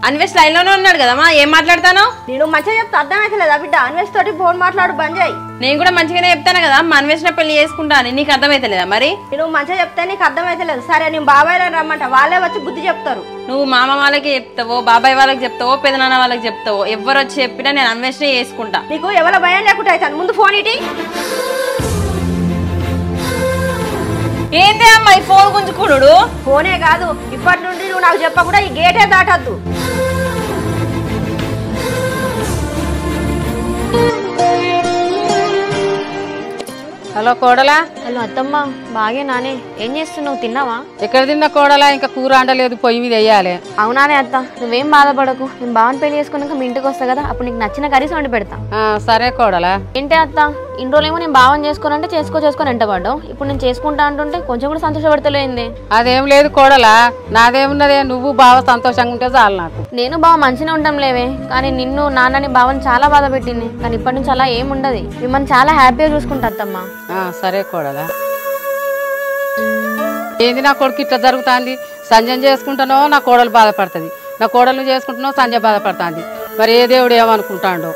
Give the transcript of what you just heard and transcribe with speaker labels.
Speaker 1: Anvesh line లోనే ఉన్నాడు కదమ్మా, ఏం మాట్లాడతాను?
Speaker 2: నేను మంచిగా చెప్తా అర్థమైతలేదా బిడ్డ? అన్వేష్ తోటి ఫోన్ మాట్లాడు బంద్ చేయి.
Speaker 1: నేను కూడా మంచిగానే చెప్తాను కదా, అన్వేషణ పెళ్లి చేసుకుంటా అని. నీకు అర్థమైతలేదా మరి?
Speaker 2: నేను మంచిగా చెప్తే నీకు అర్థమైతలేదు. సరే నేను బాబాయ్ రమ్మంట, వాళ్ళే వచ్చి బుద్ధి చెప్తారు.
Speaker 1: నువ్వు మామ వాళ్ళకి చెప్తావో, బాబాయ్ వాళ్ళకి చెప్తావో, పెదనాన్న వాళ్ళకి చెప్తావో, ఎవరు వచ్చి చెప్పినా నేను అన్వేషణ చేసుకుంటా.
Speaker 2: నీకు ఎవరో భయం లేకుండా అవుతాను. ముందు ఫోన్ ఇటీ.
Speaker 1: ఏంటి అమ్మా ఈ ఫోన్ గుంజుకుడు?
Speaker 2: ఫోనే కాదు, ఇప్పటి నుండి నువ్వు నాకు చెప్పకుండా ఈ గేటే దాటద్దు.
Speaker 1: హలో కోడలా.
Speaker 2: హలో అత్తమ్మ, బాగే నానే. ఏం చేస్తున్నావు? తిన్నావా?
Speaker 3: ఎక్కడ తిన్నా కోడలా, ఇంకా కూర అంటలేదు, పొయ్యి మీద వేయాలి.
Speaker 2: అవునానే అత్త, నువ్వేం బాధపడకు. నేను బావని పెళ్లి చేసుకున్నాక మీ ఇంటికి వస్తా కదా, అప్పుడు నీకు నచ్చిన కర్రీస్ వండి పెడతా.
Speaker 3: సరే కోడలా.
Speaker 2: ఏంటి అత్త, ఇన్ని రోజులేమో నేను బావని చేసుకోనంటే చేసుకొని ఎంటపడ్డావు. ఇప్పుడు నేను చేసుకుంటా అంటుంటే కొంచెం కూడా సంతోషపడతలేంది.
Speaker 3: అదేం లేదు కోడలా, నాదేమున్నదే, నువ్వు బావ సంతోషంగా ఉంటే చాలు నాకు.
Speaker 2: నేను బావ మంచిగా ఉంటాం లేవే, కానీ నిన్ను నాన్నని బావని చాలా బాధ పెట్టింది. కానీ ఇప్పటి నుంచి అలా ఏముండదు, మిమ్మల్ని చాలా హ్యాపీగా చూసుకుంటా అత్తమ్మ.
Speaker 3: సరే కోడలా. ఏంది నా కొడుకు ఇట్లా జరుగుతుంది? సంజయ్ చేసుకుంటానో నా కోడలు బాధపడుతుంది, నా కోడలు చేసుకుంటున్నావు సంజయ్ బాధపడుతుంది. మరి ఏ దేవుడు ఏమనుకుంటాడో.